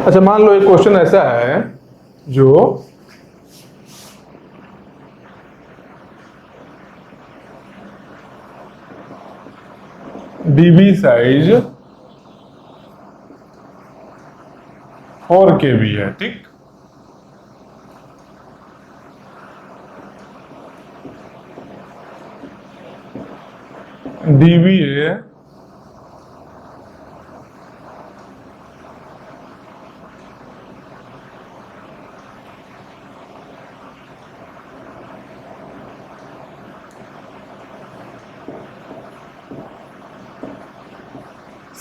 अच्छा, मान लो एक क्वेश्चन ऐसा है जो डीबी साइज 4 KB है, ठीक। डीबी है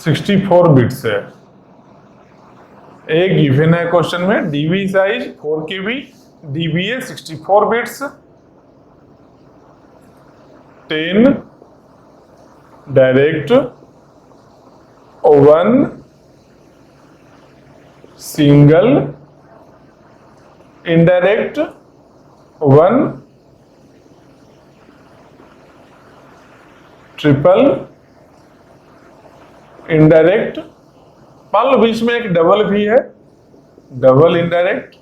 64 बिट्स है। एक गिवन है क्वेश्चन में, डीबी साइज 4 KB, डीबी है 64 bits, 10 direct, 1 single, indirect, 1 triple, indirect, मान लो बीच में एक डबल भी है, डबल इनडायरेक्ट।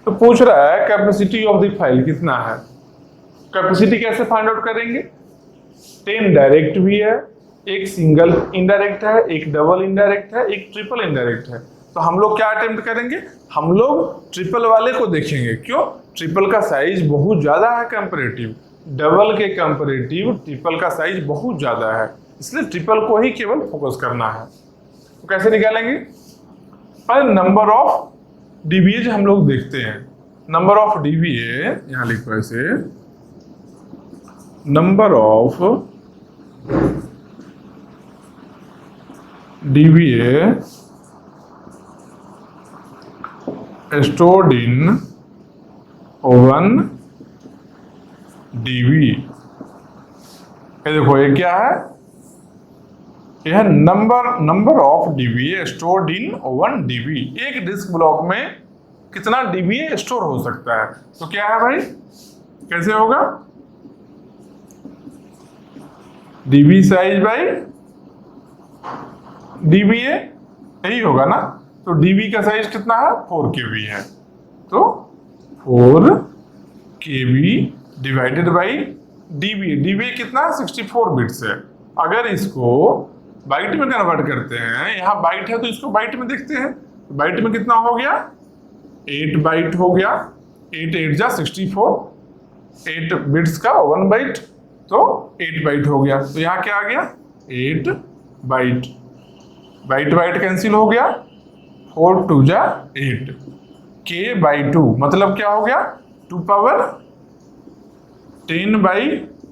तो पूछ रहा है कैपेसिटी ऑफ द फाइल कितना है। कैपेसिटी कैसे फाइंड आउट करेंगे? 10 डायरेक्ट भी है, एक सिंगल इनडायरेक्ट है, एक डबल इनडायरेक्ट है, एक ट्रिपल इनडायरेक्ट है। तो हम लोग क्या अटेम्प्ट करेंगे? हम लोग ट्रिपल वाले को देखेंगे। क्यों? ट्रिपल का साइज बहुत ज्यादा है कंपैरेटिव, डबल के कंपैरेटिव ट्रिपल का साइज बहुत ज्यादा है, इसलिए ट्रिपल को ही केवल फोकस करना है। तो कैसे निकालेंगे? पहले नंबर ऑफ डीबीए हम लोग देखते हैं। नंबर ऑफ डीबीए यहां लिखो ऐसे, number of dBA stored in 1 DB। ये देखो, ये क्या है? यह number of dBA stored in 1 DB। एक डिस्क ब्लॉक में कितना डीबीए स्टोर हो सकता है? तो क्या है भाई, कैसे होगा? डीबी साइज बाई डीबीए, यही होगा ना। तो डीबी का साइज कितना है? 4 KB है। तो 4 KB divided by dB. DB कितना? 64 बिट्स है। अगर इसको बाइट में कन्वर्ट करते हैं, यहाँ बाइट है तो इसको बाइट में देखते हैं। बाइट में कितना हो गया? 8 बाइट हो गया। 8 8 जा 64, 8 बिट्स का 1 बाइट, तो 8 बाइट हो गया। तो यहाँ क्या आ गया? 8 बाइट। बाइट बाइट कैंसिल हो गया, 4 2 जा 8, k बाई 2 मतलब क्या हो गया? 2 पावर 10 बाई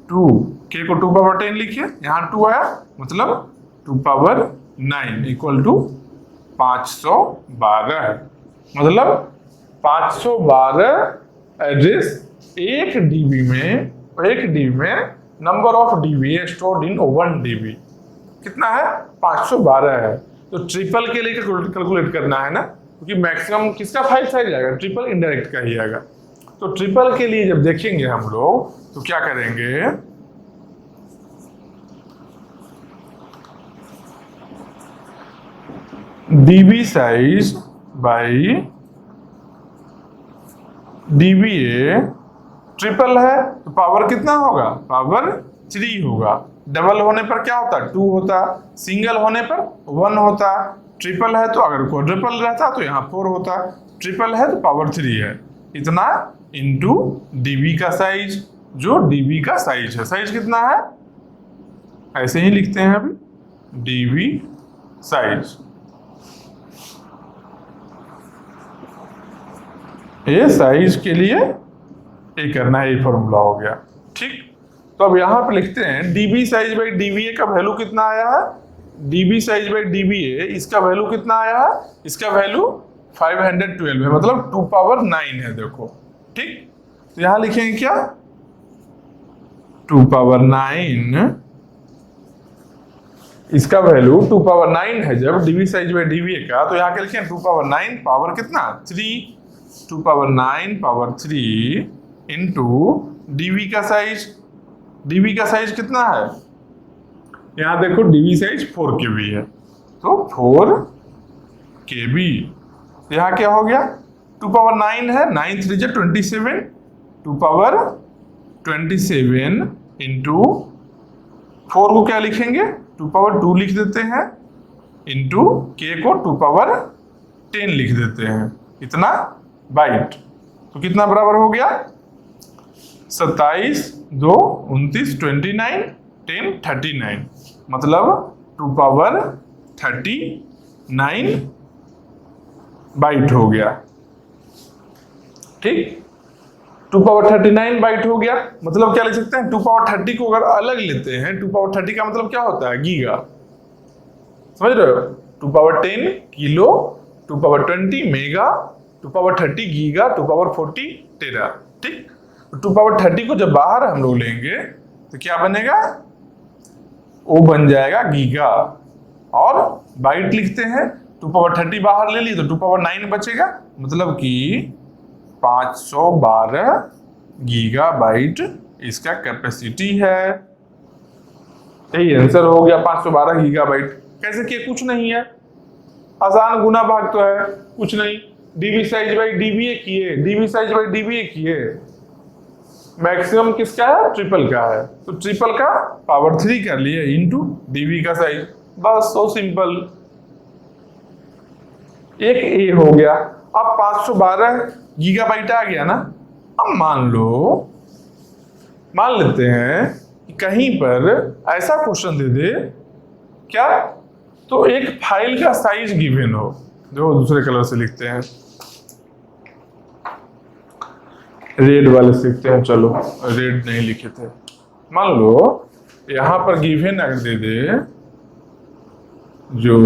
2। k को 2 पावर 10 लिखिए, यहाँ 2 आया मतलब 2 पावर 9 इक्वल टू 512 है। मतलब 512 एड्रेस एक डीबी में number of dB stored in 1 DB कितना है? 512 है। तो ट्रिपल के लिए कैलकुलेट करना है ना, क्योंकि मैक्सिमम किसका फाइल साइज आएगा? ट्रिपल इनडायरेक्ट का ही आएगा। तो ट्रिपल के लिए जब देखेंगे हम लोग तो क्या करेंगे? DB size by dBA, triple है तो पावर कितना होगा? पावर 3 होगा। डबल होने पर क्या होता? 2 होता, सिंगल होने पर 1 होता, ट्रिपल है तो अगर क्वाड्रुपल रहता तो यहाँ 4 होता, ट्रिपल है तो पावर 3 है। इतना इंटू डीबी का साइज, जो डीबी का साइज है। साइज कितना है? ऐसे ही लिखते हैं अभी, डीबी साइज। ये साइज के लिए ये करना है, ये फॉर्मूला हो गया, ठीक। तो अब यहां पे लिखते हैं डीबी साइज बाई डीबीए का वैल्यू कितना आया है? डीबी साइज बाई डीबीए इसका वैल्यू कितना आया है? इसका वैल्यू 512 है, मतलब 2 पावर 9 है। देखो, ठीक। तो यहां लिखेंगे क्या? 2 पावर 9, इसका वैल्यू 2 पावर 9 है जब डीबी साइज बाई डीबीए का, तो यहाँ के लिखें 2 पावर 9 पावर कितना? 3, 2 पावर 9 पावर 3 इंटू डीबी का साइज। डीबी का साइज कितना है? यहाँ देखो, डीबी साइज 4 KB है, तो 4 के बी। यहाँ क्या हो गया, 2 पावर 9 है, 9 3 27, 2 पावर 27 इंटू 4 को क्या लिखेंगे, 2 पावर 2 लिख देते हैं, इंटू के को 2 पावर 10 लिख देते हैं, इतना बाइट। तो कितना बराबर हो गया, 27 2 29 29 10 39, मतलब 2 पावर 39 बाइट हो गया। ठीक, 2 पावर 39 बाइट हो गया। मतलब क्या लिख सकते हैं, 2 पावर 30 को अगर अलग लेते हैं, 2 पावर 30 का मतलब क्या होता है, गीगा, समझ रहे हो। 2 power 10 kilo, 2 power 20 mega, 2 power 30 giga, 2 power 40 टेरा। ठीक, 2 पावर 30 को जब बाहर हम लोग लेंगे तो क्या बनेगा, वो बन जाएगा गीगा। और बाइट लिखते हैं, 2 पावर 30 बाहर ले ली तो 2 पावर 9 बचेगा, मतलब कि 512 गीगा बाइट इसका कैपेसिटी है। यही आंसर हो गया, 512 गीगा बाइट। कैसे किए, कुछ नहीं है, आसान गुना भाग तो है, कुछ नहीं। डीबी साइज बाई डीबीए किए, डीबी साइज बाई डीबीए किए। मैक्सिमम किसका है, ट्रिपल का है, तो ट्रिपल का पावर 3 कर लिए इंटू डीबी का साइज, बस सो सिंपल। एक ए हो गया। अब 512 गीगाबाइट आ गया ना। अब मान लेते हैं कि कहीं पर ऐसा क्वेश्चन दे दे क्या, तो एक फाइल का साइज गिवन हो, जो दूसरे कलर से लिखते हैं, रेड वाले से लिखते हैं, चलो रेड नहीं लिखे थे। मान लो यहां पर गिवन अगर दे दे जो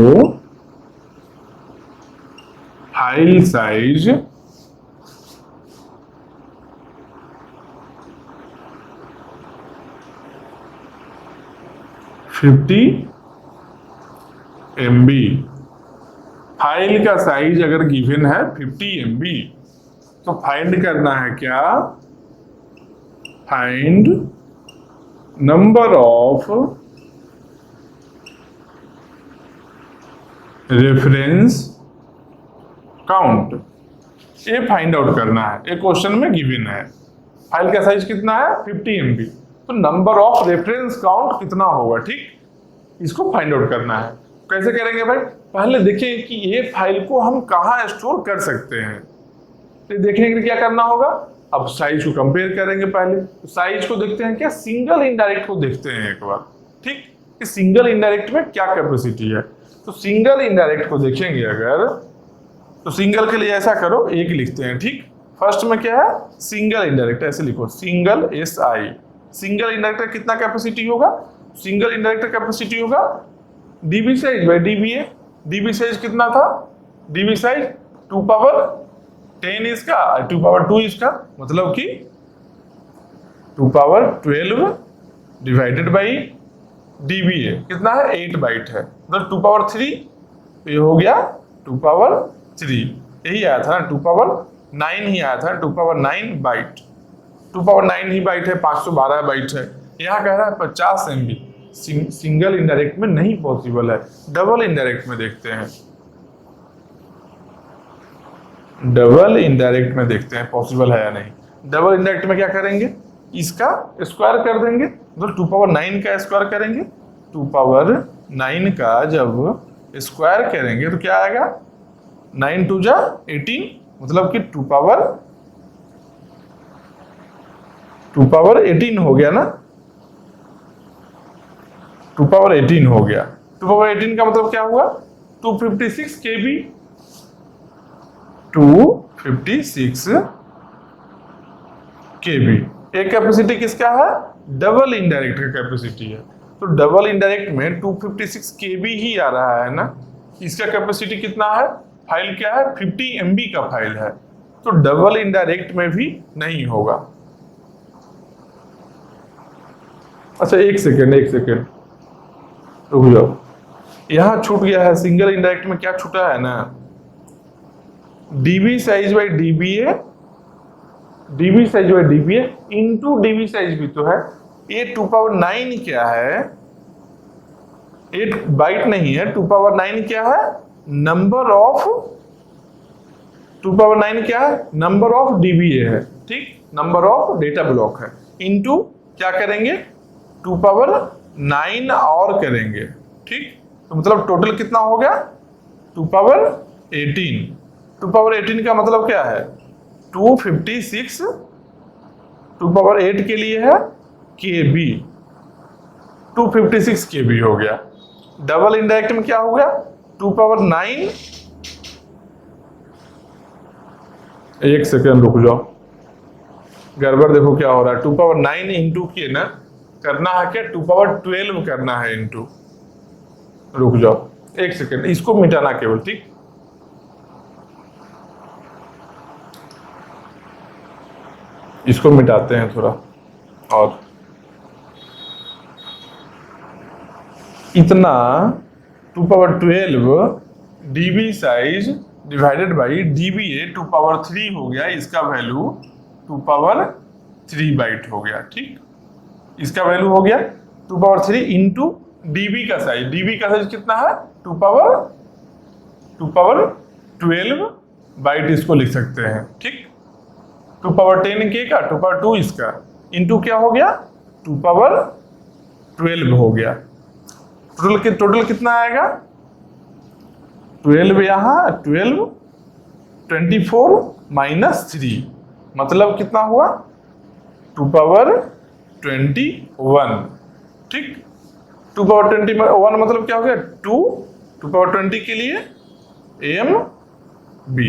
फाइल साइज MB, फाइल का साइज अगर गिवन है 50 MB, तो फाइंड करना है क्या, find number of reference count, ये फाइंड आउट करना है। एक क्वेश्चन में गिवन है फाइल का साइज कितना है 50 MB, तो नंबर ऑफ रेफरेंस काउंट कितना होगा, ठीक, इसको फाइंड आउट करना है। कैसे करेंगे भाई, पहले देखें कि ये फाइल को हम कहाँ स्टोर कर सकते हैं, तो देखने के लिए क्या करना होगा, अब साइज को कंपेयर करेंगे। पहले तो साइज को देखते हैं क्या, सिंगल इनडायरेक्ट को देखते हैं एक बार, ठीक, कि सिंगल इनडायरेक्ट में क्या कैपेसिटी है। तो सिंगल इनडायरेक्ट को देखेंगे अगर, तो सिंगल के लिए ऐसा करो, एक लिखते हैं, ठीक। फर्स्ट में क्या है, सिंगल इनडायरेक्ट, ऐसे लिखो सिंगल SI। सिंगल इनडायरेक्ट कितना कैपेसिटी होगा, सिंगल इनडायरेक्ट कैपेसिटी होगा dB size by dBA. DB size कितना था, डीबी साइज 2 पावर 10 इसका, 2 पावर 2 इसका, मतलब कि 2 पावर 12 डिवाइडेड बाई डीबीए कितना है, 8 बाइट है, मतलब 2 पावर 3, ये हो गया 2 पावर 3, यही आया था ना, 2 पावर 9 ही आया था, 2 पावर 9 बाइट, 2 पावर 9 ही बाइट है, 512 बाइट है। यहाँ कह रहा है 50 MB, सिंगल इनडायरेक्ट में नहीं पॉसिबल है, डबल इनडायरेक्ट में देखते हैं, डबल इनडायरेक्ट में देखते हैं पॉसिबल है या नहीं। डबल इनडायरेक्ट में क्या करेंगे, इसका स्क्वायर कर देंगे, मतलब 2 पावर 9 का स्क्वायर करेंगे, 2 पावर 9 का जब स्क्वायर करेंगे तो क्या आएगा, 9 2 जा 18, मतलब कि 2 पावर 18 हो गया ना, 2 पावर 18 हो गया। 2 पावर 18 का मतलब क्या हुआ, 256 KB, 256 KB। एक कैपेसिटी किसका है, डबल इनडायरेक्ट का कैपेसिटी है, तो डबल इनडायरेक्ट में 256 KB ही आ रहा है ना। इसका कैपेसिटी कितना है, फाइल क्या है 50 MB का फाइल है, तो डबल इनडायरेक्ट में भी नहीं होगा। अच्छा एक सेकेंड रुक जाओ, यहां छूट गया है, सिंगल इनडायरेक्ट में क्या छूटा है ना, dB size by dBA, dB size by dBA into dB size भी तो है। ये 2 पावर 9 क्या है, 8 बाइट नहीं है, 2 पावर 9 क्या है नंबर ऑफ 2 पावर 9 क्या है, नंबर ऑफ डीबीए है, ठीक, नंबर ऑफ डेटा ब्लॉक है, इनटू क्या करेंगे 2 पावर 9 और करेंगे, ठीक। तो मतलब टोटल कितना हो गया 2 पावर 18। 2 पावर 18 का मतलब क्या है 256, 2 पावर 8 के लिए है केबी, 256 केबी हो गया। डबल इंडायरेक्ट में क्या हो गया 2 पावर 9, एक सेकेंड रुक जाओ, गड़बड़ देखो क्या हो रहा है, 2 पावर 9 इंटू किए ना, करना है क्या 2 पावर 12 करना है इंटू, रुक जाओ एक सेकेंड, इसको मिटाना केवल, ठीक। इसको मिटाते हैं थोड़ा, और इतना 2 power 12 dB size divided by dBA 2 power 3 हो गया, इसका वैल्यू 2 पावर 3 बाइट हो गया, ठीक। इसका वैल्यू हो गया 2 पावर 3 इंटू डीबी का साइज, डीबी का साइज कितना है 2 पावर 12 बाइट, इसको लिख सकते हैं, ठीक। 2 पावर 10 के का 2 पावर 2 इसका इंटू क्या हो गया 2 पावर 12 हो गया। टोटल कितना आएगा 12 यहाँ 12, 24 माइनस 3 मतलब कितना हुआ 2 पावर 21, ठीक। 2 पावर 21 मतलब क्या हो गया 2 पावर 20 के लिए MB,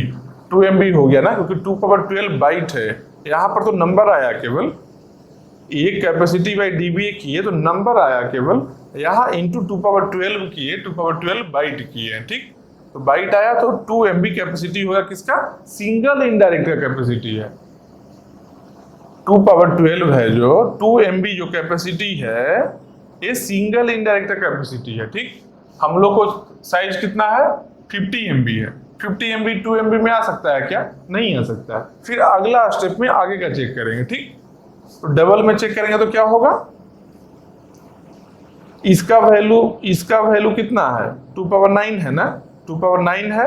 2 MB हो गया ना, क्योंकि 2 पावर 12 बाइट है, यहाँ पर तो नंबर आया केवल, एक कैपेसिटी बाई डीबीए किए तो नंबर आया केवल, यहाँ इंटू 2 पावर 12 किए 2 पावर 12 बाइट किए, ठीक। तो बाइट आया तो 2 MB कैपेसिटी होगा किसका, सिंगल इनडायरेक्ट का कैपेसिटी है। 2 पावर 12 है जो 2 MB जो कैपेसिटी है, ये सिंगल इनडायरेक्ट का कैपेसिटी है, ठीक। हम लोग को साइज कितना है 50 MB है, 50 MB 2 MB में आ सकता है क्या, नहीं आ सकता है। फिर अगला स्टेप में आगे का चेक करेंगे, ठीक। तो डबल में चेक करेंगे तो क्या होगा, इसका वैल्यू कितना है 2 पावर 9 है ना, 2 पावर 9 है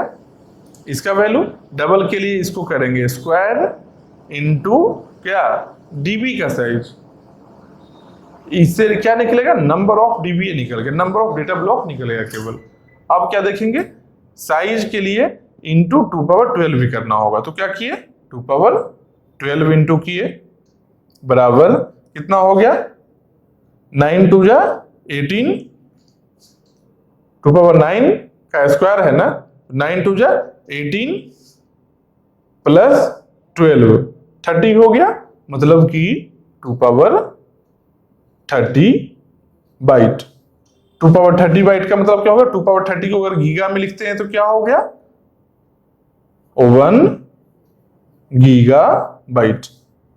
इसका वैल्यू, डबल के लिए इसको करेंगे स्क्वायर इंटू क्या डीबी का साइज, इससे क्या निकलेगा नंबर ऑफ डीबी निकल गया, नंबर ऑफ डेटा ब्लॉक निकलेगा केवल। अब क्या देखेंगे साइज के लिए इंटू 2 पावर 12 भी करना होगा, तो क्या किए 2 पावर 12 इंटू किए बराबर कितना हो गया 9 2 जा 18, 2 पावर 9 का स्क्वायर है ना, 9 2 जा 18 प्लस 12 30 हो गया, मतलब कि 2 पावर 30 बाइट। 2 पावर 30 बाइट का मतलब क्या होगा 2 पावर 30 को अगर गीगा में लिखते हैं तो क्या हो गया 1 गीगा बाइट।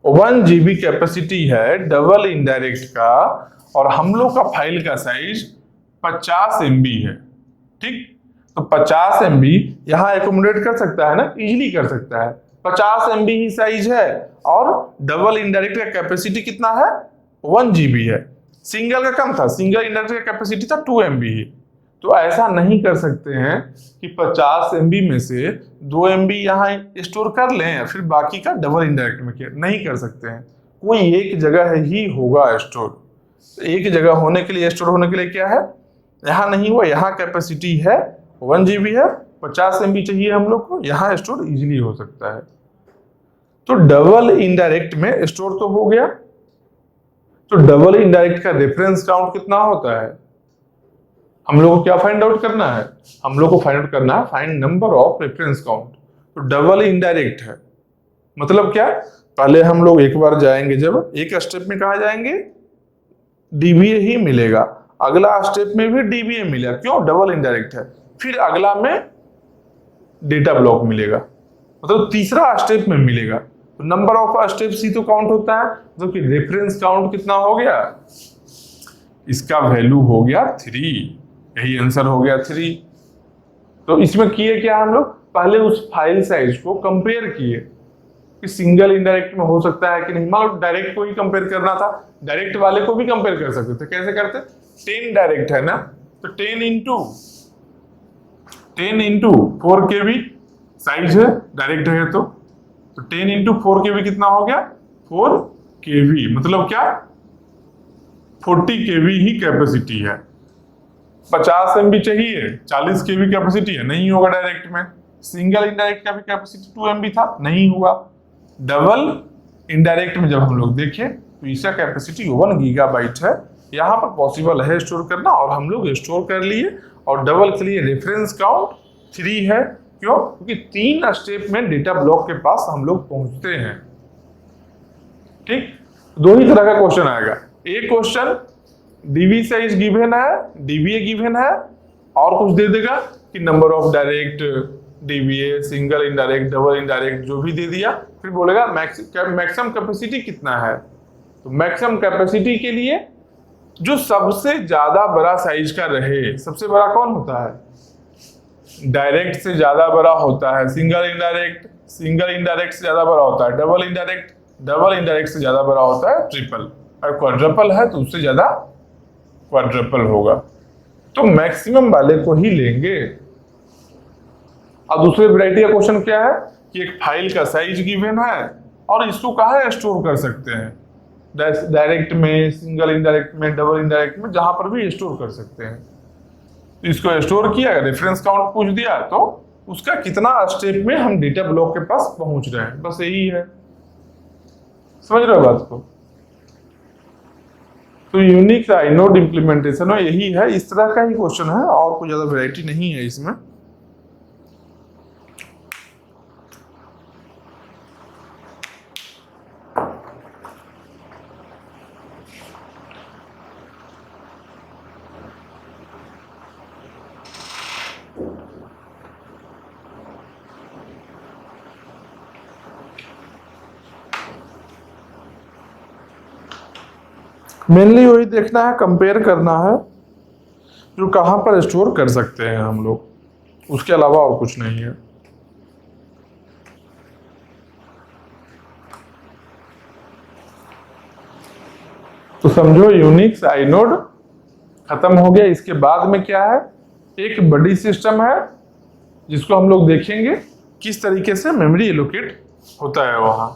1 GB कैपेसिटी है डबल इनडायरेक्ट का, और हम लोग का फाइल का साइज 50 MB है, ठीक। तो 50 MB यहां एकोमोडेट कर सकता है ना, इजीली कर सकता है, 50 MB ही साइज है, और डबल इनडायरेक्ट का कैपेसिटी कितना है 1 GB है, सिंगल का कम था, सिंगल इंडायरेक्ट का कैपेसिटी था 2 MB ही। तो ऐसा नहीं कर सकते हैं कि 50 MB में से 2 MB यहाँ स्टोर कर लें फिर बाकी का डबल इंडायरेक्ट में किया, नहीं कर सकते हैं, कोई एक जगह ही होगा स्टोर। एक जगह होने के लिए स्टोर होने के लिए क्या है, यहाँ नहीं हुआ, यहाँ कैपेसिटी है 1 GB है, 50 MB चाहिए हम लोग को, यहाँ स्टोर इजीली हो सकता है। तो डबल इनडायरेक्ट में स्टोर तो हो गया, तो डबल इनडायरेक्ट का रेफरेंस काउंट कितना होता है, हम लोग को क्या फाइंड आउट करना है, हम लोग को फाइंड आउट करना है find number of reference count. तो डबल इनडायरेक्ट है मतलब क्या, पहले हम लोग एक बार जाएंगे, जब एक स्टेप में कहा जाएंगे डीबीए ही मिलेगा, अगला स्टेप में भी डीबीए मिलेगा, क्यों डबल इनडायरेक्ट है, फिर अगला में डेटा ब्लॉक मिलेगा, मतलब तीसरा स्टेप में मिलेगा। तो नंबर ऑफ स्टेप्स ही तो काउंट होता है, जो कि रेफरेंस काउंट कितना हो गया, इसका वैल्यू हो गया 3, यही आंसर हो गया 3। तो इसमें किए क्या हम लोग, पहले उस फाइल साइज को कंपेयर किए कि सिंगल इनडायरेक्ट में हो सकता है कि नहीं, मान लो डायरेक्ट को ही कंपेयर करना था, डायरेक्ट वाले को भी कंपेयर कर सकते थे, कैसे करते 10 डायरेक्ट है ना, तो 10 इंटू 10 इंटू 4 KB साइज है, डायरेक्ट है तो 10 इंटू 4 KB कितना हो गया 4 KB, मतलब क्या 40 KB ही कैपेसिटी है। 50 MB चाहिए, 40 KB कैपेसिटी है, नहीं होगा डायरेक्ट में। सिंगल इनडायरेक्ट का भी कैपेसिटी 2 MB था, नहीं हुआ। डबल इनडायरेक्ट में जब हम लोग देखें तो इसका कैपेसिटी 1 GB है। यहाँ पर पॉसिबल है स्टोर करना और हम लोग स्टोर कर लिए। और डबल के लिए रेफरेंस काउंट 3 है, क्यों? क्योंकि 3 स्टेप में डेटा ब्लॉक के पास हम लोग पहुंचते हैं। ठीक, दो ही तरह का क्वेश्चन आएगा। एक क्वेश्चन डीवी साइज गिवन है, डीवीए गिवन है, और कुछ दे देगा कि number of direct, DVA, single indirect, double indirect, जो भी दे दिया, फिर बोलेगा मैक्सिमम कैपेसिटी कितना है। तो मैक्सिमम कैपेसिटी के लिए जो सबसे ज्यादा बड़ा साइज का रहे, सबसे बड़ा कौन होता है? डायरेक्ट से ज्यादा बड़ा होता है सिंगल इनडायरेक्ट, सिंगल इनडायरेक्ट से ज्यादा बड़ा होता है डबल इनडायरेक्ट, डबल इनडायरेक्ट से ज्यादा बड़ा होता है ट्रिपल, और क्वाड्रपल है तो उससे ज्यादा क्वाड्रपल होगा। तो मैक्सिमम वाले को ही लेंगे। अब दूसरे वैरायटी का क्वेश्चन क्या है कि एक फाइल का साइज गिवन है और इसको कहाँ स्टोर कर सकते हैं, डायरेक्ट में, सिंगल इनडायरेक्ट में, डबल इनडायरेक्ट में, जहां पर भी स्टोर कर सकते हैं। तो इसको स्टोर किया, रेफरेंस काउंट पूछ दिया तो उसका कितना स्टेप में हम डेटा ब्लॉक के पास पहुंच रहे हैं, बस यही है। समझ रहे हो बात को? तो यूनिक आइनोड इंप्लीमेंटेशन में यही है, इस तरह का ही क्वेश्चन है, और कोई ज्यादा वैरायटी नहीं है इसमें। मेनली वही देखना है, कंपेयर करना है जो कहां पर स्टोर कर सकते हैं हम लोग, उसके अलावा और कुछ नहीं है। तो समझो यूनिक्स आइनोड खत्म हो गया। इसके बाद में क्या है, एक बड़ी सिस्टम है जिसको हम लोग देखेंगे किस तरीके से मेमोरी एलोकेट होता है वहां।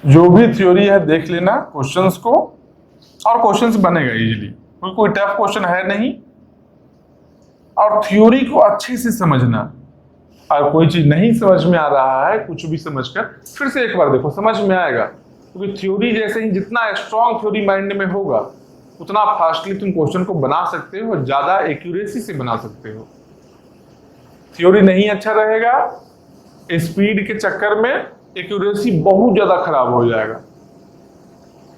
जो भी थ्योरी है देख लेना क्वेश्चंस को, और क्वेश्चंस बनेगा इजीली, कोई टफ क्वेश्चन है नहीं। और थ्योरी को अच्छे से समझना, और कोई चीज नहीं समझ में आ रहा है कुछ भी समझकर फिर से एक बार देखो, समझ में आएगा। क्योंकि थ्योरी जैसे ही जितना स्ट्रॉन्ग थ्योरी माइंड में होगा उतना फास्टली तुम क्वेश्चन को बना सकते हो, ज्यादा एक्यूरेसी से बना सकते हो। थ्योरी नहीं अच्छा रहेगा, स्पीड के चक्कर में एक्यूरेसी बहुत ज्यादा खराब हो जाएगा।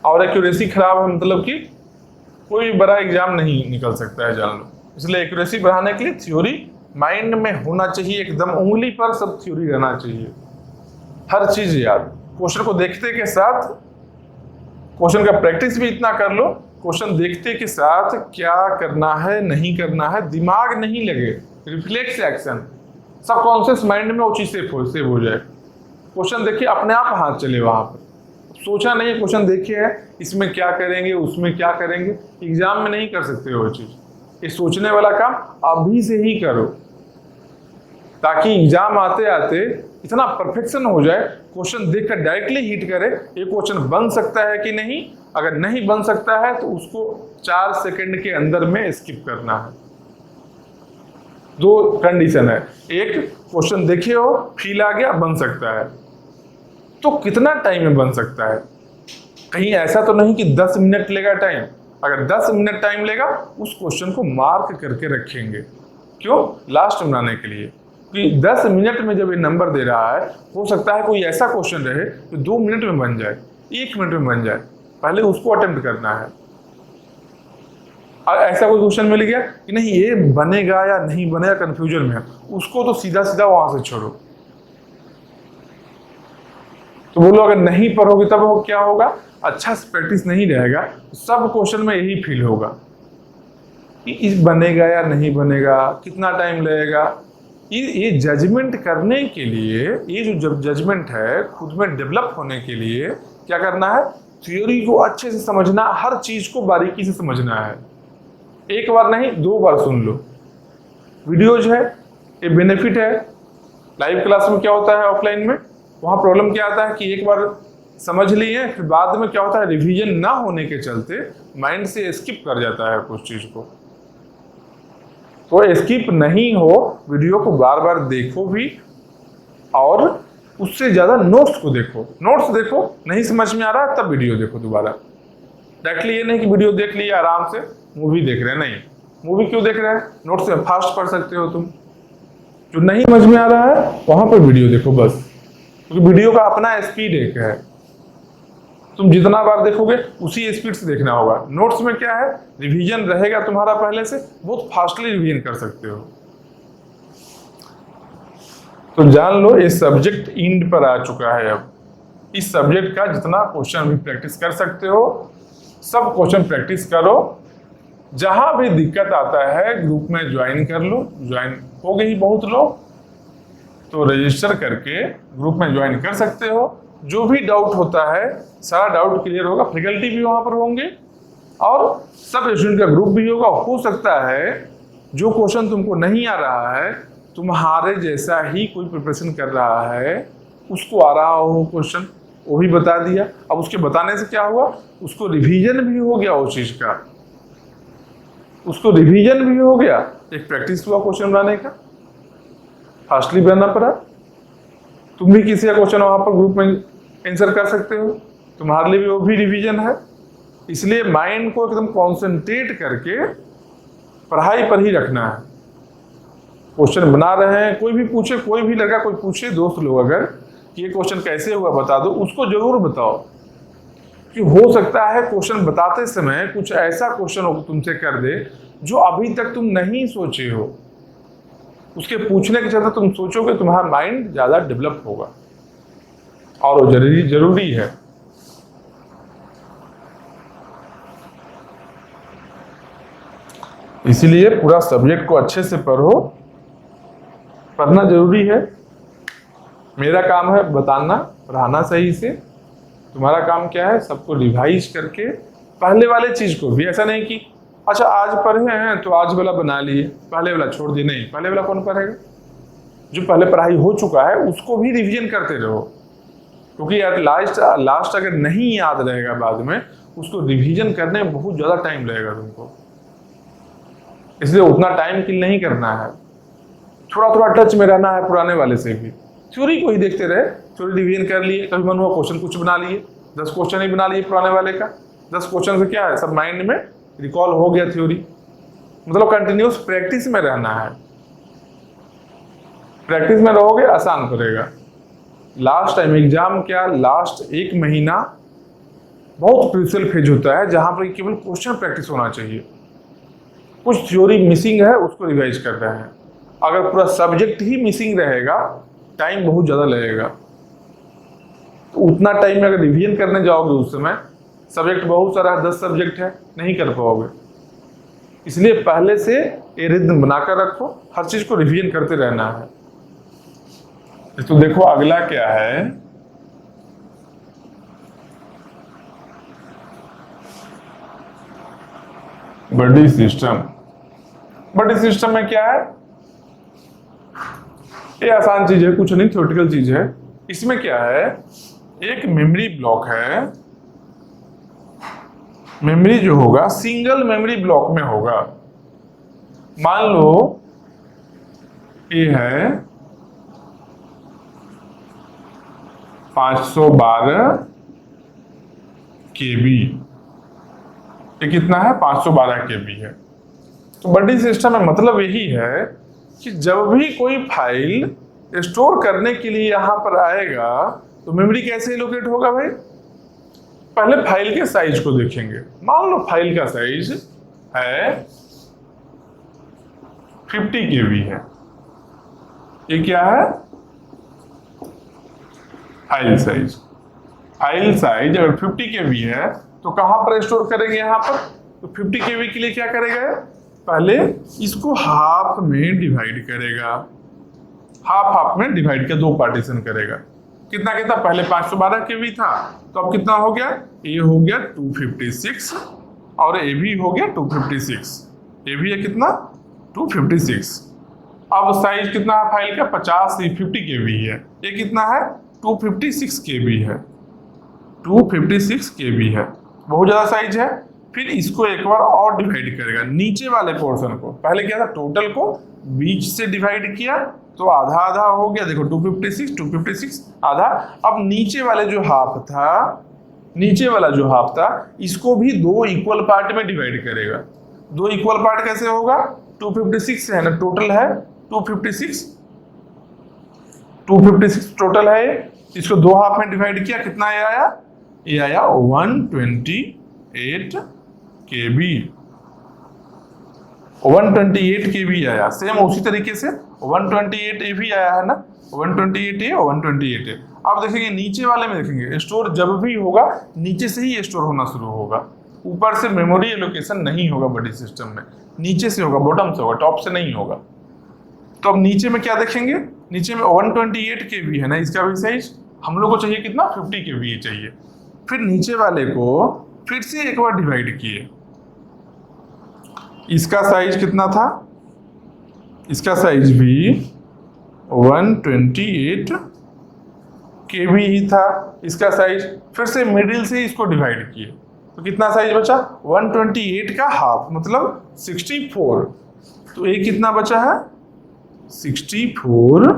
और एक्यूरेसी खराब है मतलब कि कोई बड़ा एग्जाम नहीं निकल सकता है, जान लो। इसलिए एक्यूरेसी बढ़ाने के लिए थ्योरी माइंड में होना चाहिए, एकदम उंगली पर सब थ्योरी रहना चाहिए, हर चीज याद। क्वेश्चन को देखते के साथ क्वेश्चन का प्रैक्टिस भी इतना कर लो, क्वेश्चन देखते के साथ क्या करना है नहीं करना है, दिमाग नहीं लगे, रिफ्लेक्स एक्शन, सबकॉन्शियस माइंड में वो चीज सेव हो जाए। क्वेश्चन देखिए अपने आप हाथ चले वहां पर, सोचा नहीं है, क्वेश्चन देखिए है इसमें क्या करेंगे उसमें क्या करेंगे, एग्जाम में नहीं कर सकते वो चीज। ये सोचने वाला काम अभी से ही करो ताकि एग्जाम आते आते इतना परफेक्शन हो जाए, क्वेश्चन देखकर डायरेक्टली हिट करे ये क्वेश्चन बन सकता है कि नहीं। अगर नहीं बन सकता है तो उसको 4 सेकंड के अंदर में स्किप करना है। 2 कंडीशन है, एक क्वेश्चन देखे हो फील आ गया बन सकता है, तो कितना टाइम में बन सकता है, कहीं ऐसा तो नहीं कि 10 मिनट लेगा टाइम। अगर 10 मिनट टाइम लेगा उस क्वेश्चन को मार्क करके रखेंगे, क्यों, लास्ट में बनाने के लिए। कि 10 मिनट में जब ये नंबर दे रहा है, हो सकता है कोई ऐसा क्वेश्चन रहे जो 2 मिनट में बन जाए, 1 मिनट में बन जाए, पहले उसको अटेम्प्ट करना है। और ऐसा कोई क्वेश्चन मिल गया कि नहीं ये बनेगा या नहीं बनेगा, कंफ्यूजन में है, उसको तो सीधा सीधा वहां से छोड़ो। तो बोलो अगर नहीं पढ़ोगे तब वो क्या होगा, अच्छा प्रैक्टिस नहीं रहेगा, सब क्वेश्चन में यही फील होगा कि इस बनेगा या नहीं बनेगा, कितना टाइम लगेगा। ये जजमेंट करने के लिए, ये जो जजमेंट है खुद में डेवलप होने के लिए क्या करना है, थ्योरी को अच्छे से समझना, हर चीज को बारीकी से समझना है। एक बार नहीं 2 बार सुन लो। वीडियोज है, ये बेनिफिट है। लाइव क्लास में क्या होता है, ऑफलाइन में वहाँ प्रॉब्लम क्या आता है कि एक बार समझ लिए, फिर बाद में क्या होता है, रिवीजन ना होने के चलते माइंड से स्किप कर जाता है कुछ चीज को। तो स्किप नहीं हो, वीडियो को बार बार देखो भी, और उससे ज्यादा नोट्स को देखो। नोट्स देखो, नहीं समझ में आ रहा है तब वीडियो देखो दोबारा। डायरेक्टली ये नहीं कि वीडियो देख लिया आराम से मूवी देख रहे हैं, नहीं। मूवी क्यों देख रहे हैं, नोट्स में फास्ट पढ़ सकते हो तुम। जो नहीं समझ में आ रहा है वहां पर वीडियो देखो बस, क्योंकि वीडियो का अपना स्पीड एक है। तुम जितना बार देखोगे उसी स्पीड से देखना होगा। नोट्स में क्या है, रिवीजन रहेगा तुम्हारा पहले से, बहुत फास्टली रिवीजन कर सकते हो। तो जान लो ये सब्जेक्ट एंड पर आ चुका है। अब इस सब्जेक्ट का जितना क्वेश्चन भी प्रैक्टिस कर सकते हो, सब क्वेश्चन प्रैक्टिस करो। जहां भी दिक्कत आता है ग्रुप में ज्वाइन कर लो। ज्वाइन हो गई बहुत लोग, तो रजिस्टर करके ग्रुप में ज्वाइन कर सकते हो। जो भी डाउट होता है सारा डाउट क्लियर होगा। फैकल्टी भी वहां पर होंगे और सब स्टूडेंट का ग्रुप भी होगा। हो सकता है जो क्वेश्चन तुमको नहीं आ रहा है, तुम्हारे जैसा ही कोई प्रिपरेशन कर रहा है, उसको आ रहा हो क्वेश्चन, वो भी बता दिया। अब उसके बताने से क्या हुआ, उसको रिवीजन भी हो गया उस चीज का, उसको रिवीजन भी हो गया, एक प्रैक्टिस हुआ क्वेश्चन बनाने का, फास्टली बनाना पड़ा। तुम भी किसी का क्वेश्चन वहां पर ग्रुप में आंसर कर सकते हो, तुम्हारे लिए भी वो भी रिवीजन है। इसलिए माइंड को एकदम कॉन्सेंट्रेट करके पढ़ाई पर ही रखना है। क्वेश्चन बना रहे हैं, कोई भी पूछे, कोई भी लड़का कोई पूछे, दोस्त लोग अगर कि ये क्वेश्चन कैसे हुआ बता दो, उसको जरूर बताओ। कि हो सकता है क्वेश्चन बताते समय कुछ ऐसा क्वेश्चन तुमसे कर दे जो अभी तक तुम नहीं सोचे हो। उसके पूछने के चलते तुम सोचोगे, तुम्हारा माइंड ज्यादा डेवलप होगा, और वो जरूरी है। इसीलिए पूरा सब्जेक्ट को अच्छे से पढ़ो, पढ़ना जरूरी है। मेरा काम है बताना, पढ़ाना सही से। तुम्हारा काम क्या है, सबको रिवाइज करके पहले वाले चीज को भी, ऐसा नहीं कि अच्छा आज पढ़े हैं तो आज वाला बना लिए, पहले वाला छोड़ दिए। नहीं, पहले वाला कौन पढ़ेगा, जो पहले पढ़ाई हो चुका है उसको भी रिवीजन करते रहो। क्योंकि यार लास्ट अगर नहीं याद रहेगा बाद में, उसको रिवीजन करने में बहुत ज्यादा टाइम लगेगा तुमको। इसलिए उतना टाइम किल नहीं करना है, थोड़ा थोड़ा टच में रहना है पुराने वाले से भी। थ्योरी को ही देखते रहे, थ्योरी रिवीजन कर लिए, कभी मन हुआ क्वेश्चन कुछ बना लिए, 10 क्वेश्चन ही बना लिए पुराने वाले का। 10 क्वेश्चन से क्या है, सब माइंड में रिकॉल हो गया थ्योरी। मतलब कंटिन्यूस प्रैक्टिस में रहना है। प्रैक्टिस में रहोगे आसान पड़ेगा। लास्ट टाइम एग्जाम क्या, लास्ट 1 महीना बहुत क्रूशियल फेज होता है, जहां पर केवल क्वेश्चन प्रैक्टिस होना चाहिए। कुछ थ्योरी मिसिंग है, उसको रिवाइज कर रहे हैं। अगर पूरा सब्जेक्ट ही मिसिंग रहेगा, टाइम बहुत ज्यादा लगेगा। तो उतना टाइम में अगर रिवीजन करने जाओगे, उस समय सब्जेक्ट बहुत सारा है, 10 सब्जेक्ट है, नहीं कर पाओगे। इसलिए पहले से ये रिदम बनाकर रखो, हर चीज को रिवीजन करते रहना है। तो देखो अगला क्या है, बडी सिस्टम। बडी सिस्टम में क्या है, ये आसान चीज है, कुछ नहीं, थ्योरेटिकल चीज है। इसमें क्या है, एक मेमोरी ब्लॉक है। मेमोरी जो होगा सिंगल मेमोरी ब्लॉक में होगा। मान लो ये है 512 KB। ये कितना है, 512 KB है। तो बडी सिस्टम में मतलब यही है कि जब भी कोई फाइल स्टोर करने के लिए यहां पर आएगा, तो मेमोरी कैसे लोकेट होगा भाई, पहले फाइल के साइज को देखेंगे। मान लो फाइल का साइज है 50 KB है। ये क्या है, फाइल साइज। फाइल साइज अगर 50 KB है तो कहां पर स्टोर करेंगे, यहां पर। तो 50 KB के लिए क्या करेगा, पहले इसको हाफ में डिवाइड करेगा। हाफ में डिवाइड के 2 पार्टीशन करेगा। कितना कितना, पहले 512 केवी था, तो अब कितना हो गया, ए हो गया 256 और ए भी हो गया 256। ए भी है कितना 256। अब साइज कितना है फाइल का, 50 केवी है। ये कितना है 256 केवी है, 256 केवी है, बहुत ज्यादा साइज है। फिर इसको एक बार और डिवाइड करेगा, नीचे वाले पोर्शन को। पहले क्या था, टोटल को बीच से डिवाइड किया तो आधा आधा हो गया, देखो 256 आधा। अब नीचे वाले जो हाफ था, नीचे वाला जो हाफ था, इसको भी दो इक्वल पार्ट में डिवाइड करेगा। दो इक्वल पार्ट कैसे होगा, 256 है ना, टोटल है 256 टोटल है। इसको दो हाफ में डिवाइड किया, कितना ये आया, ये आया 128 केबी, 128 केबी आया। सेम उसी तरीके से 128 ए भी आया है ना, 128 ए 128 ए। अब देखेंगे नीचे वाले में, देखेंगे स्टोर जब भी होगा नीचे से ही स्टोर होना शुरू होगा, ऊपर से मेमोरी एलोकेशन नहीं होगा बड़ी सिस्टम में, नीचे से होगा, बॉटम से होगा, टॉप से नहीं होगा। तो अब नीचे में क्या देखेंगे, नीचे में 128 केबी है ना, इसका भी साइज हम लोग को चाहिए कितना, 50 केबी चाहिए। फिर नीचे वाले को फिर से एक बार डिवाइड किए, इसका साइज कितना था, इसका साइज भी 128 केबी ही था इसका साइज। फिर से मिडिल से इसको डिवाइड किए तो कितना साइज बचा, 128 का हाफ मतलब 64। तो ये कितना बचा है, 64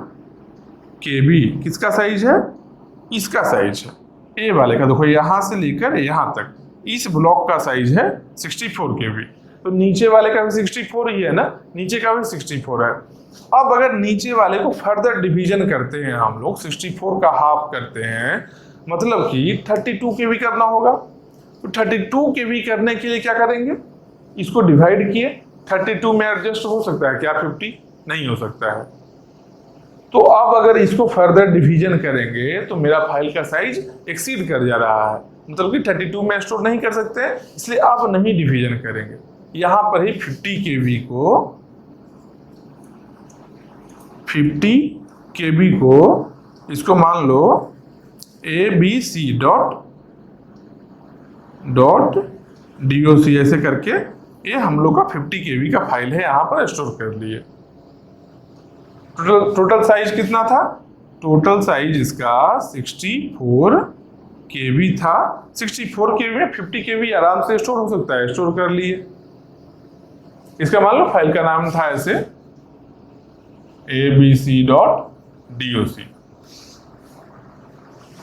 केबी। किसका साइज है, इसका साइज है, ए वाले का। देखो यहां से लेकर यहां तक इस ब्लॉक का साइज है 64 केबी। तो नीचे वाले का भी 64 ही है ना, नीचे का भी 64 है। अब अगर नीचे वाले को फर्दर डिवीजन करते हैं हम लोग, 64 का हाफ करते हैं, मतलब कि 32 केबी करना होगा। तो 32 केबी करने के लिए क्या करेंगे, इसको डिवाइड किए, 32 में एडजस्ट हो सकता है क्या 50, नहीं हो सकता है। तो अब अगर इसको फर्दर डिवीजन करेंगे तो मेरा फाइल का साइज एक्सीड कर जा रहा है, मतलब कि 32 में स्टोर नहीं कर सकते, इसलिए अब नहीं डिवीजन करेंगे। यहां पर ही 50 केबी को इसको मान लो ABC डॉट DOC ऐसे करके ये हम लोग का 50 केबी का फाइल है, यहां पर स्टोर कर लिए। टोटल साइज कितना था, टोटल साइज इसका 64 केबी था। 64 केबी में 50 केबी आराम से स्टोर हो सकता है, स्टोर कर लिए। इसका मान लो फाइल का नाम था ऐसे ABC.doc,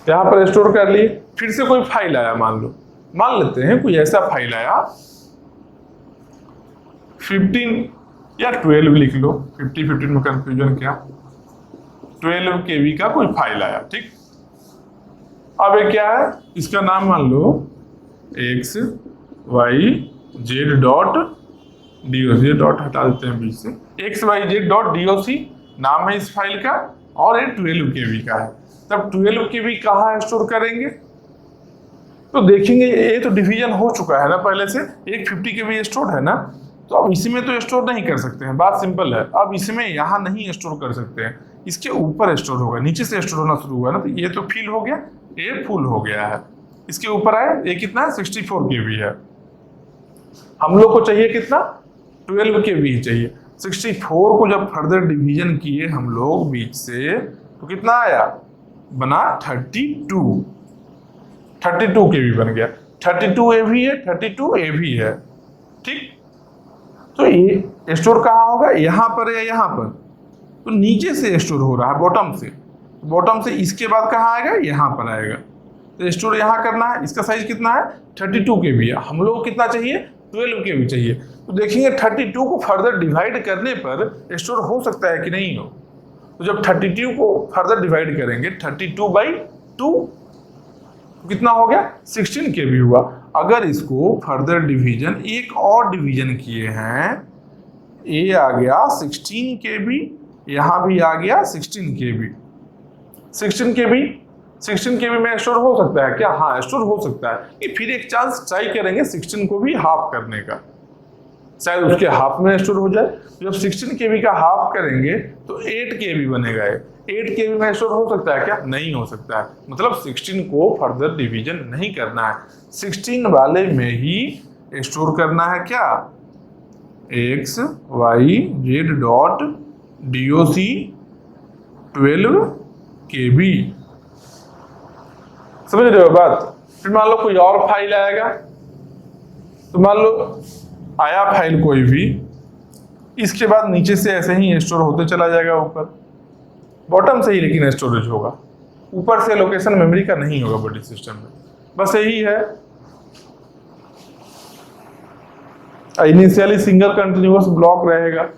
यहां पर स्टोर कर लिए। फिर से कोई फाइल आया, मान लेते हैं कोई ऐसा फाइल आया 15 या 12 लिख लो, 15 में कंफ्यूजन क्या, 12 केबी का कोई फाइल आया, ठीक। अब ये क्या है, इसका नाम मान लो XYZ.doc, डॉट हटा देते हैं बीच से, XYZ.doc नाम है इस फाइल का, और ये 12 केबी का है। तब 12 केबी कहाँ स्टोर करेंगे, तो देखेंगे ये तो डिवीजन हो चुका है ना पहले से, एक 50 केबी स्टोर है ना, तो अब इसी में तो स्टोर नहीं कर सकते हैं, बात सिंपल है। अब इसमें यहाँ नहीं स्टोर कर सकते हैं, इसके ऊपर स्टोर होगा, नीचे से स्टोर होना शुरू हुआ ना, तो ये तो फिल हो गया, ये फुल हो गया है। इसके ऊपर आया, ये कितना है 64 केबी है, हम लोग को चाहिए कितना 12 केबी ही चाहिए। 64 को जब फर्दर डिवीजन किए हम लोग बीच से, तो कितना आया, बना 32 केबी बन गया। 32 ए भी है, 32 ए भी है, ठीक। तो ये स्टोर कहाँ होगा, यहाँ पर या यहाँ पर, तो नीचे से स्टोर हो रहा है, बॉटम से इसके बाद कहाँ आएगा, यहाँ पर आएगा। तो स्टोर यहाँ करना है। इसका साइज कितना है 32 केबी है, हम लोग को कितना चाहिए 12 केबी चाहिए। तो देखेंगे 32 को फर्दर डिवाइड करने पर स्टोर हो सकता है कि नहीं हो। तो जब 32 को फर्दर डिवाइड करेंगे 32/2 कितना हो गया 16 केबी हुआ। अगर इसको फर्दर डिवीजन एक और डिवीजन किए हैं, ये आ गया 16 केबी, यहां भी आ गया 16 केबी। 16 केबी में स्टोर हो सकता है क्या, हाँ स्टोर हो सकता है। ये फिर एक चांस ट्राई करेंगे 16 को भी हाफ करने का, शायद उसके हाफ में स्टोर हो जाए। जब 16 केबी का हाफ करेंगे तो 8 केबी बनेगा। 8 KB में स्टोर हो सकता है क्या? नहीं हो सकता है। मतलब 16 को फर्दर डिवीजन नहीं करना है, 16 वाले में ही स्टोर करना है क्या? X Y Z dot DOC 12 KB। समझ रहे हो बात? फिर मान लो कोई और फाइल आएगा, तो मान लो आया फाइल कोई भी, इसके बाद नीचे से ऐसे ही स्टोर होते चला जाएगा ऊपर, बॉटम से ही लेकिन स्टोरेज होगा, ऊपर से लोकेशन मेमोरी का नहीं होगा बॉडी सिस्टम में। बस यही है। इनिशियली सिंगल कंटिन्यूअस ब्लॉक रहेगा।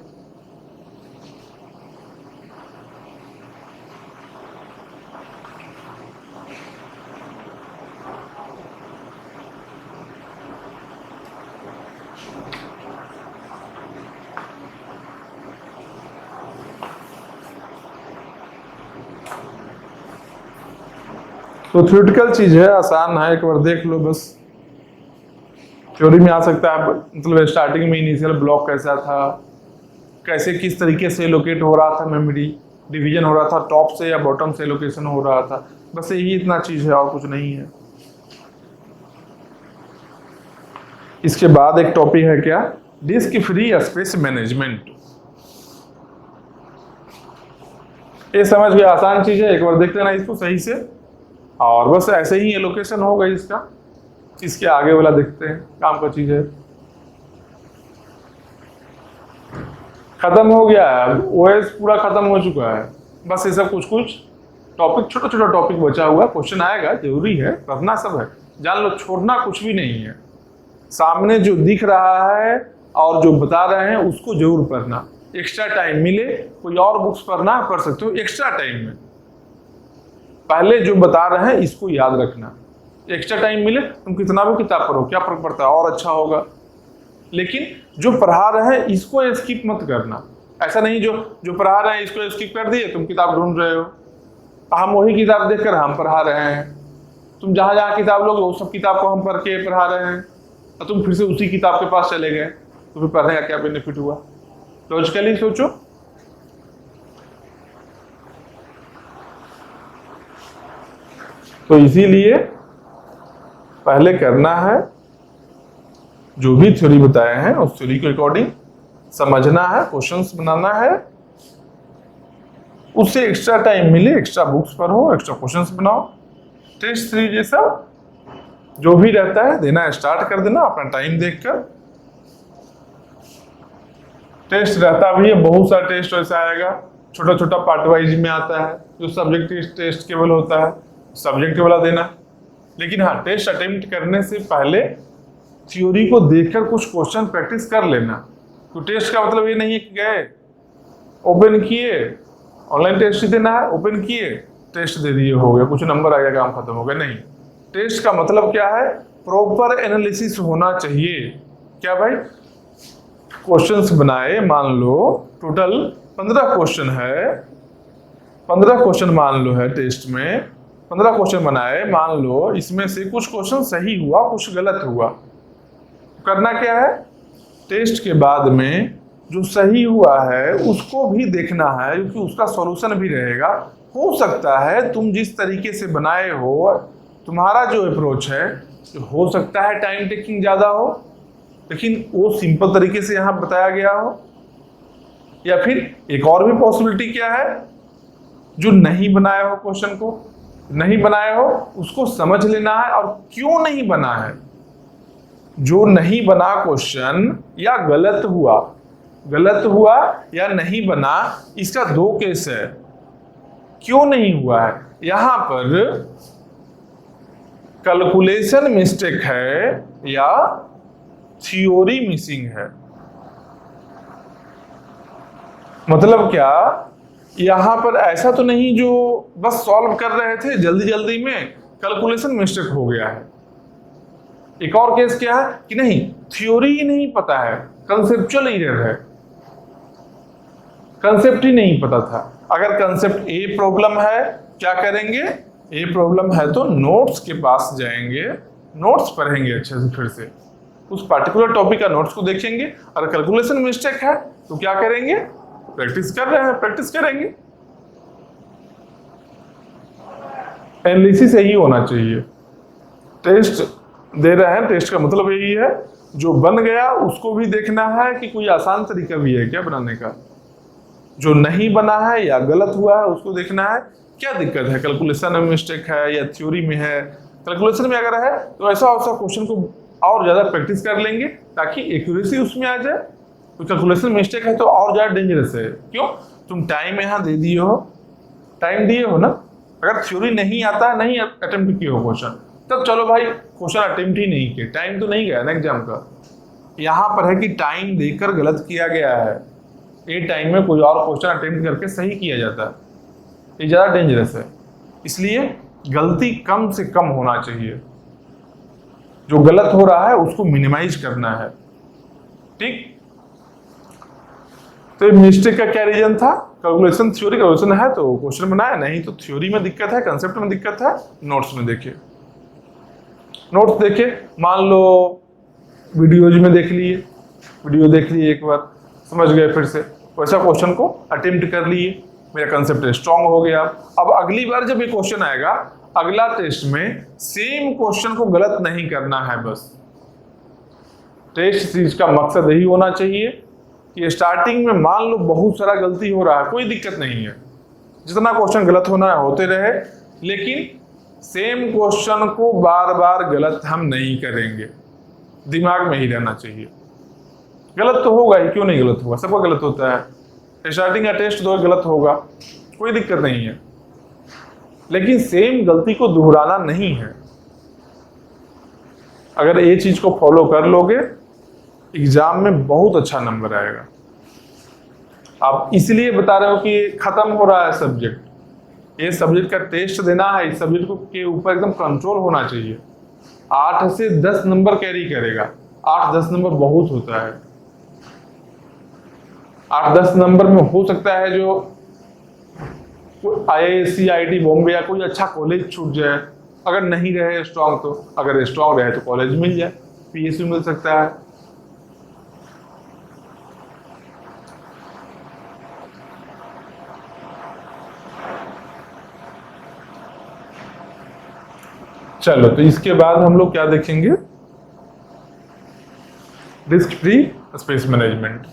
तो थ्योरेटिकल चीज है, आसान है, एक बार देख लो बस। थ्योरी में आ सकता है, मतलब स्टार्टिंग में इनिशियल ब्लॉक कैसा था, कैसे किस तरीके से लोकेट हो रहा था मेमोरी, डिवीजन हो रहा था टॉप से या बॉटम से लोकेशन हो रहा था, बस यही इतना चीज है और कुछ नहीं है। इसके बाद एक टॉपिक है क्या? Disk free space management. ये समझ गए, आसान चीज है, एक बार देख लेना इसको सही से। और बस ऐसे ही एलोकेशन होगा इसका। इसके आगे वाला देखते हैं, काम का चीज है। खत्म हो गया है, OS पूरा खत्म हो चुका है। बस ये सब कुछ कुछ टॉपिक, छोटा छोटा टॉपिक बचा हुआ है। क्वेश्चन आएगा, जरूरी है, पढ़ना सब है, जान लो, छोड़ना कुछ भी नहीं है। सामने जो दिख रहा है और जो बता रहे हैं उसको जरूर पढ़ना। एक्स्ट्रा टाइम मिले, कोई और बुक्स पढ़ना पढ़ सकते हो एक्स्ट्रा टाइम में। पहले जो बता रहे हैं इसको याद रखना। एक्स्ट्रा टाइम मिले, तुम कितना भी किताब पढ़ो, क्या फर्क पड़ता है, और अच्छा होगा। लेकिन जो पढ़ा रहे हैं इसको स्किप मत करना। ऐसा नहीं जो पढ़ा रहे हैं इसको स्किप कर दिए, तुम किताब ढूंढ रहे हो। हम वही किताब देखकर हम पढ़ा रहे हैं। तुम जहाँ जहाँ किताब लोगे वो सब किताब को हम पढ़ के पढ़ा रहे हैं, और तुम फिर से उसी किताब के पास चले गए, तो फिर पढ़ने का क्या बेनिफिट हुआ? लॉजिकली सोचो। तो इसीलिए पहले करना है, जो भी थ्योरी बताए हैं उस थ्योरी के अकॉर्डिंग समझना है, क्वेश्चंस बनाना है, उससे एक्स्ट्रा टाइम मिले एक्स्ट्रा बुक्स पढ़ो, एक्स्ट्रा क्वेश्चंस बनाओ, टेस्ट सीरीज ये सब जो भी रहता है देना स्टार्ट कर देना अपना टाइम देखकर। टेस्ट रहता भी है, बहुत सारा टेस्ट ऐसा आएगा, छोटा छोटा पार्ट वाइज में आता है। जो सब्जेक्ट टेस्ट केवल होता है, सब्जेक्ट वाला देना। लेकिन हाँ, टेस्ट अटेम्प्ट करने से पहले थ्योरी को देखकर कुछ क्वेश्चन प्रैक्टिस कर लेना। तो टेस्ट का मतलब ये नहीं है कि गए ओपन किए, ऑनलाइन टेस्ट ही देना है, ओपन किए टेस्ट दे दिए, हो गया, कुछ नंबर आ गया, काम खत्म हो गया। नहीं, टेस्ट का मतलब क्या है? प्रॉपर एनालिसिस होना चाहिए। क्या भाई? क्वेश्चंस बनाए, मान लो टोटल 15 क्वेश्चन है, 15 क्वेश्चन मान लो है टेस्ट में, 15 क्वेश्चन बनाए, मान लो इसमें से कुछ क्वेश्चन सही हुआ, कुछ गलत हुआ। करना क्या है? टेस्ट के बाद में जो सही हुआ है उसको भी देखना है, क्योंकि उसका सॉल्यूशन भी रहेगा। हो सकता है तुम जिस तरीके से बनाए हो, तुम्हारा जो अप्रोच है, हो सकता है टाइम टेकिंग ज़्यादा हो, लेकिन वो सिंपल तरीके से यहाँ बताया गया हो। या फिर एक और भी पॉसिबिलिटी क्या है, जो नहीं बनाया हो, क्वेश्चन को नहीं बनाया हो, उसको समझ लेना है और क्यों नहीं बना है। जो नहीं बना क्वेश्चन या गलत हुआ या नहीं बना, इसका 2 केस है। क्यों नहीं हुआ है? यहां पर कैलकुलेशन मिस्टेक है या थ्योरी मिसिंग है। मतलब क्या, यहां पर ऐसा तो नहीं जो बस सॉल्व कर रहे थे जल्दी जल्दी में कैलकुलेशन मिस्टेक हो गया है। एक और केस क्या है कि नहीं, थ्योरी ही नहीं पता है, कंसेप्चुअल एरर है, कंसेप्ट ही नहीं पता था। अगर कंसेप्ट ए प्रॉब्लम है, क्या करेंगे? ए प्रॉब्लम है तो नोट्स के पास जाएंगे, नोट्स पढ़ेंगे अच्छे से, फिर से उस पर्टिकुलर टॉपिक का नोट्स को देखेंगे। अगर कैलकुलेशन मिस्टेक है तो क्या करेंगे? प्रैक्टिस कर रहे हैं, प्रैक्टिस करेंगे। एनालिसिस यही होना चाहिए। टेस्ट दे रहे हैं, टेस्ट का मतलब यही है, जो बन गया उसको भी देखना है कि कोई आसान तरीका भी है क्या बनाने का, जो नहीं बना है या गलत हुआ है उसको देखना है क्या दिक्कत है, कैलकुलेशन में मिस्टेक है या थ्योरी में है। कैलकुलेशन में अगर है तो ऐसा क्वेश्चन को और ज़्यादा प्रैक्टिस कर लेंगे ताकि एक्यूरेसी उसमें आ जाए। तो कैलकुलेशन मिस्टेक है तो और ज़्यादा डेंजरस है। क्यों? तुम टाइम यहाँ दे दिए हो, टाइम दिए हो ना। अगर थ्योरी नहीं आता, नहीं अटेम्प्ट किए हो क्वेश्चन, तब चलो भाई क्वेश्चन अटेम्प्ट ही नहीं किए, टाइम तो नहीं गया ना एग्जाम का। यहाँ पर है कि टाइम देकर गलत किया गया है, ये टाइम में कोई और क्वेश्चन अटेम्प्ट करके सही किया जाता है, ये ज़्यादा डेंजरस है। इसलिए गलती कम से कम होना चाहिए, जो गलत हो रहा है उसको मिनिमाइज करना है। ठीक, तो मिस्टेक का क्या रीजन था? कैलकुलेशन थ्योरी कैलकुलेशन है तो क्वेश्चन बनाया, नहीं तो थ्योरी में दिक्कत है, कंसेप्ट में दिक्कत है। नोट्स में देखिए, नोट्स देखे, मान लो वीडियोज में देख लिए, वीडियो देख लिए एक बार, समझ गए, फिर से वैसा क्वेश्चन को अटेम्प्ट कर लिए, मेरा कंसेप्ट स्ट्रांग हो गया। अब अगली बार जब ये क्वेश्चन आएगा, अगला टेस्ट में सेम क्वेश्चन को गलत नहीं करना है। बस टेस्ट सीरीज का मकसद यही होना चाहिए कि स्टार्टिंग में मान लो बहुत सारा गलती हो रहा है, कोई दिक्कत नहीं है, जितना क्वेश्चन गलत होना है होते रहे, लेकिन सेम क्वेश्चन को बार बार गलत हम नहीं करेंगे, दिमाग में ही रहना चाहिए। गलत तो होगा ही, क्यों नहीं गलत होगा, सबका गलत होता है। स्टार्टिंग का टेस्ट तो गलत होगा, कोई दिक्कत नहीं है, लेकिन सेम गलती को दोहराना नहीं है। अगर ये चीज को फॉलो कर लोगे, एग्जाम में बहुत अच्छा नंबर आएगा। आप इसलिए बता रहे हो कि खत्म हो रहा है सब्जेक्ट, ये सब्जेक्ट का टेस्ट देना है, इस सब्जेक्ट को के ऊपर एकदम कंट्रोल होना चाहिए। 8 से 10 नंबर कैरी करेगा, 8-10 नंबर बहुत होता है। 8-10 नंबर में हो सकता है जो IISc IIT बॉम्बे या कोई अच्छा कॉलेज छूट जाए, अगर नहीं रहे स्ट्रांग तो, अगर स्ट्रांग रहे तो कॉलेज मिल जाए, PSU मिल सकता है। चलो, तो इसके बाद हम लोग क्या देखेंगे? Risk free space management.